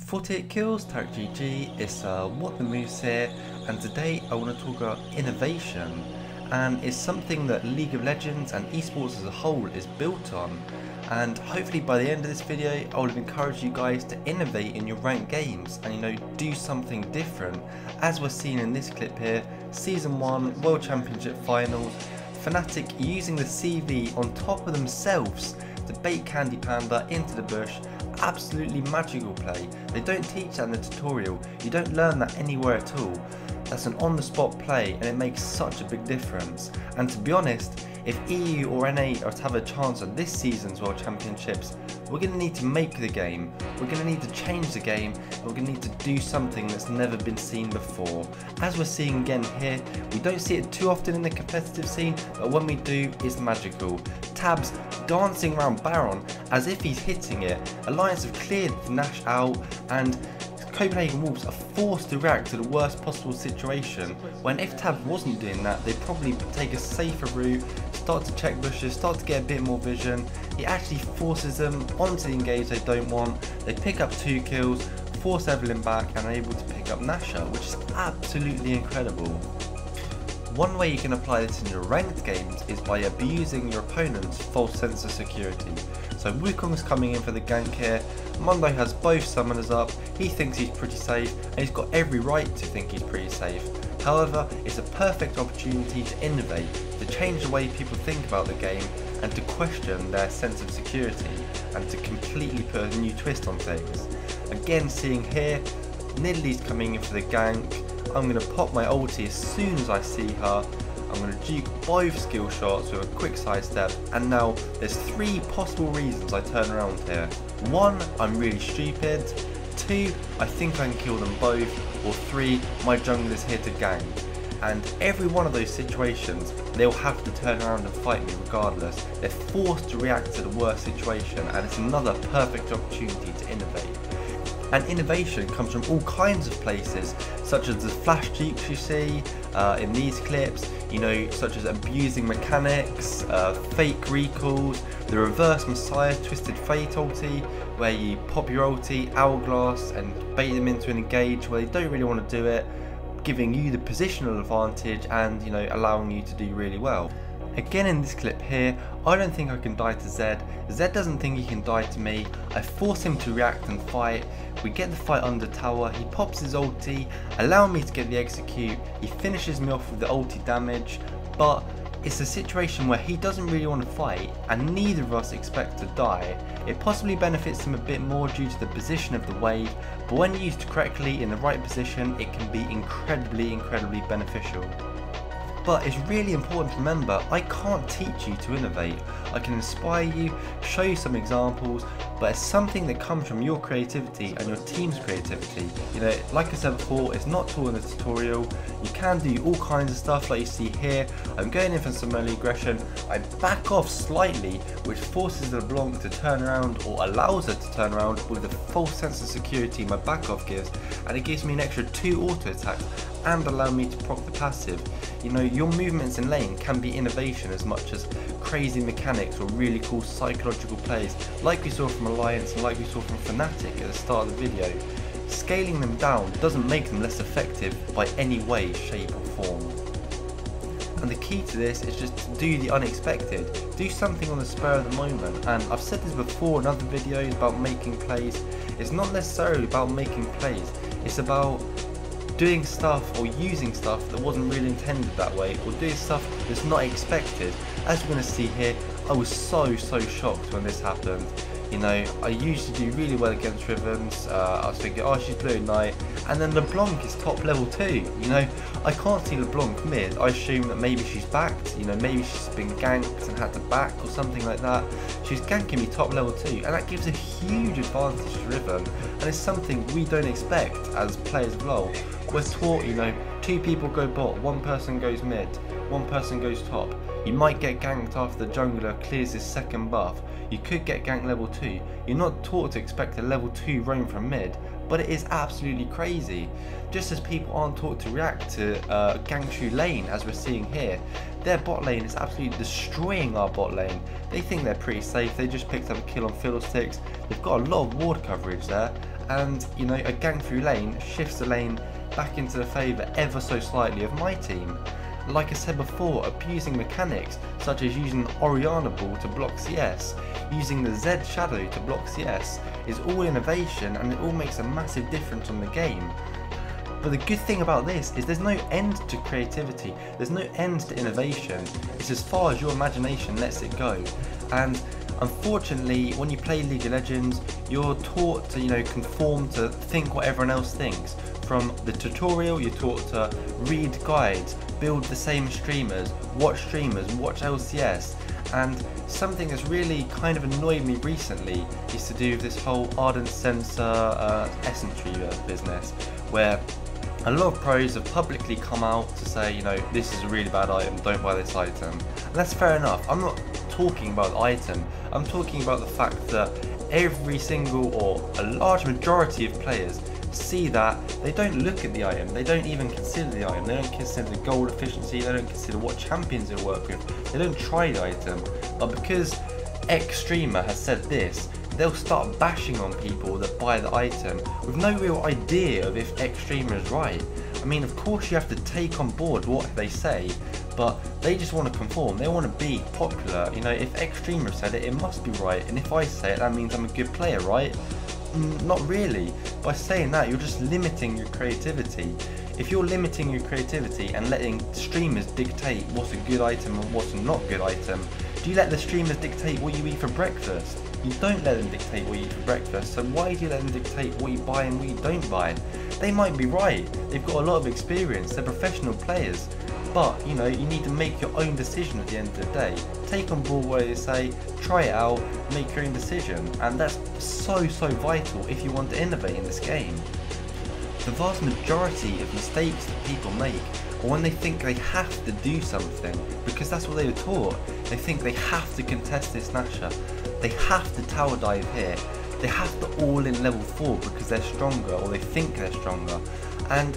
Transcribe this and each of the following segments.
48 kills, Tarek GG, it's What the Moves here, and today I want to talk about innovation, and it's something that League of Legends and esports as a whole is built on. And hopefully by the end of this video I will encourage you guys to innovate in your ranked games and do something different, as we're seeing in this clip here. Season 1 World Championship Finals, Fnatic using the CV on top of themselves to bait Candy Panda into the bush. Absolutely magical play. They don't teach that in the tutorial, you don't learn that anywhere at all. That's an on the spot play and it makes such a big difference. And to be honest, if EU or NA are to have a chance at this season's World Championships, we're going to need to make the game, we're going to need to change the game, and we're going to need to do something that's never been seen before. As we're seeing again here, we don't see it too often in the competitive scene, but when we do, it's magical. Tabs dancing around Baron as if he's hitting it. Alliance have cleared Nash out, and Copenhagen Wolves are forced to react to the worst possible situation, when if Tab wasn't doing that, they'd probably take a safer route, start to check bushes, start to get a bit more vision. He actually forces them onto the engage they don't want, they pick up 2 kills, force Evelyn back and are able to pick up Nasha, which is absolutely incredible. One way you can apply this in your ranked games is by abusing your opponent's false sense of security. So Wukong's coming in for the gank here, Mondo has both summoners up, he thinks he's pretty safe and he's got every right to think he's pretty safe. However, it's a perfect opportunity to innovate, to change the way people think about the game and to question their sense of security and to completely put a new twist on things. Again, seeing here, Nidalee's coming in for the gank. I'm going to pop my ulti as soon as I see her. I'm going to juke both skill shots with a quick sidestep, and now there's 3 possible reasons I turn around here. 1, I'm really stupid. 2, I think I can kill them both. Or 3, my jungle is here to gank. And every one of those situations, they'll have to turn around and fight me regardless. They're forced to react to the worst situation, and it's another perfect opportunity to innovate. And innovation comes from all kinds of places, such as the flash jukes you see in these clips, such as abusing mechanics, fake recalls, the reverse Messiah twisted fate ulti, where you pop your ulti, hourglass, and bait them into an engage where they don't really want to do it, giving you the positional advantage and allowing you to do really well. Again in this clip here, I don't think I can die to Zed. Zed doesn't think he can die to me. I force him to react and fight. We get the fight under tower, he pops his ulti, allowing me to get the execute. He finishes me off with the ulti damage, but it's a situation where he doesn't really want to fight and neither of us expect to die. It possibly benefits him a bit more due to the position of the wave, but when used correctly in the right position, it can be incredibly beneficial. But it's really important to remember, I can't teach you to innovate. I can inspire you, show you some examples, but it's something that comes from your creativity and your team's creativity. Like I said before, it's not taught in the tutorial. You can do all kinds of stuff like you see here. I'm going in for some early aggression. I back off slightly, which forces the LeBlanc to turn around or allows her to turn around with the false sense of security my back off gives, and it gives me an extra 2 auto attacks and allow me to proc the passive. Your movements in lane can be innovation as much as crazy mechanics or really cool psychological plays like we saw from Alliance and like we saw from Fnatic at the start of the video. Scaling them down doesn't make them less effective by any way, shape or form. And the key to this is just to do the unexpected, do something on the spur of the moment. And I've said this before in other videos about making plays, it's not necessarily about making plays, it's about doing stuff or using stuff that wasn't really intended that way, or doing stuff that's not expected. As we're going to see here, I was so shocked when this happened. I usually do really well against Rivens. I was thinking, oh, she's Blue Knight, and then LeBlanc is top level 2. I can't see LeBlanc mid. I assume that maybe she's backed, maybe she's been ganked and had to back or something like that. She's ganking me top level 2, and that gives a huge advantage to Riven, and it's something we don't expect as players of LoL. We're taught, 2 people go bot, 1 person goes mid, 1 person goes top. You might get ganked after the jungler clears his second buff. You could get ganked level 2. You're not taught to expect a level 2 roam from mid, but it is absolutely crazy. Just as people aren't taught to react to Gangshu lane, as we're seeing here. Their bot lane is absolutely destroying our bot lane. They think they're pretty safe, they just picked up a kill on Fiddlesticks. They've got a lot of ward coverage there, and you know, a gang through lane shifts the lane back into the favour ever so slightly of my team. Like I said before, abusing mechanics such as using the Oriana ball to block CS, using the Z shadow to block CS is all innovation, and it all makes a massive difference on the game. But the good thing about this is there's no end to creativity, there's no end to innovation. It's as far as your imagination lets it go. And unfortunately, when you play League of Legends, you're taught to, you know, conform to think what everyone else thinks. From the tutorial, you're taught to read guides, build the same streamers, watch LCS, and something that's really kind of annoyed me recently is to do with this whole Ardent Sensor Essence Reaver business, where a lot of pros have publicly come out to say, you know, this is a really bad item, don't buy this item. And that's fair enough. I'm not talking about the item, I'm talking about the fact that every single or a large majority of players see that, they don't look at the item, they don't even consider the item, they don't consider the gold efficiency, they don't consider what champions they work with, they don't try the item. But because X streamer has said this, they'll start bashing on people that buy the item with no real idea of if X streamer is right. I mean, of course you have to take on board what they say, but they just want to conform, they want to be popular. You know, if X streamer said it, it must be right, and if I say it, that means I'm a good player, right? Not really. By saying that, you're just limiting your creativity. If you're limiting your creativity and letting streamers dictate what's a good item and what's not a good item, do you let the streamers dictate what you eat for breakfast? You don't let them dictate what you eat for breakfast, so why do you let them dictate what you buy and what you don't buy? They might be right, they've got a lot of experience, they're professional players, but you know, you need to make your own decision at the end of the day. Take on board what they say, try it out, make your own decision, and that's so vital if you want to innovate in this game. The vast majority of mistakes that people make are when they think they have to do something, because that's what they were taught. They think they have to contest this Nasher, they have to tower dive here, they have to all in level 4 because they're stronger, or they think they're stronger. And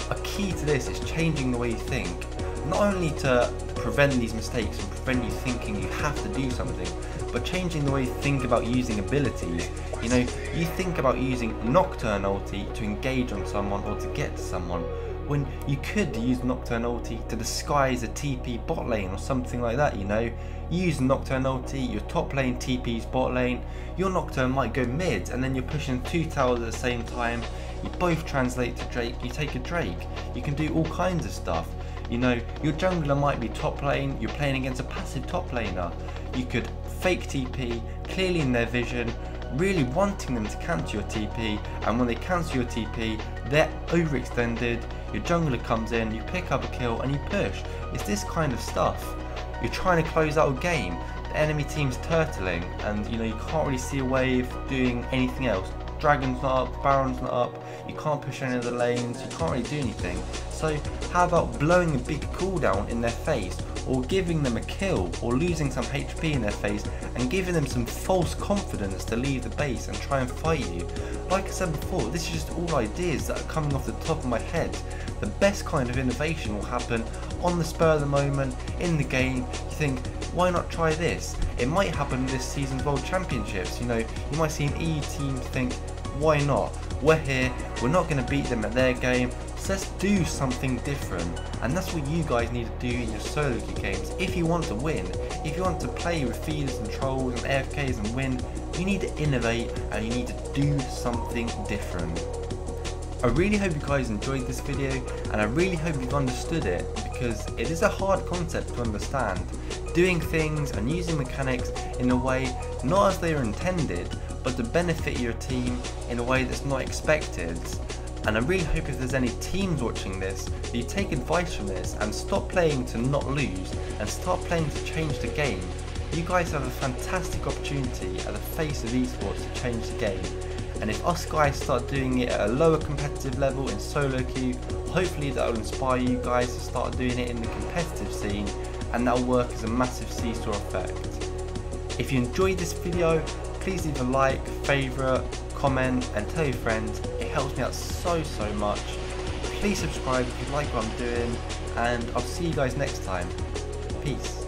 a key to this is changing the way you think, not only to prevent these mistakes and prevent you thinking you have to do something, but changing the way you think about using abilities. You know, you think about using Nocturne ulti to engage on someone or to get to someone, when you could use Nocturne ulti to disguise a TP bot lane or something like that. You know, you use Nocturne ulti, your top lane TP's bot lane, your Nocturne might go mid, and then you're pushing 2 towers at the same time, you both translate to Drake, you take a Drake, you can do all kinds of stuff. You know, your jungler might be top lane, you're playing against a passive top laner, you could fake TP, clearly in their vision, really wanting them to cancel your TP, and when they cancel your TP, they're overextended, your jungler comes in, you pick up a kill and you push. It's this kind of stuff. You're trying to close out a game, the enemy team's turtling, and you know, you can't really see a way of doing anything else. Dragon's not up, Baron's not up, you can't push any of the lanes, you can't really do anything. So how about blowing a big cooldown in their face, or giving them a kill, or losing some HP in their face and giving them some false confidence to leave the base and try and fight you. Like I said before, this is just all ideas that are coming off the top of my head. The best kind of innovation will happen on the spur of the moment, in the game. You think, why not try this? It might happen this season's World Championships. You know, you might see an EU team think, why not? We're here, we're not going to beat them at their game, so let's do something different. And that's what you guys need to do in your solo queue games. If you want to win, if you want to play with feeders and trolls and AFKs and win, you need to innovate and you need to do something different. I really hope you guys enjoyed this video, and I really hope you've understood it, because it is a hard concept to understand. Doing things and using mechanics in a way not as they are intended, but to benefit your team in a way that's not expected. And I really hope if there's any teams watching this, that you take advice from this and stop playing to not lose and start playing to change the game. You guys have a fantastic opportunity at the face of esports to change the game. And if us guys start doing it at a lower competitive level in solo queue, hopefully that will inspire you guys to start doing it in the competitive scene, and that will work as a massive seesaw effect. If you enjoyed this video, please leave a like, favourite, comment and tell your friends. It helps me out so much. Please subscribe if you like what I'm doing, and I'll see you guys next time. Peace.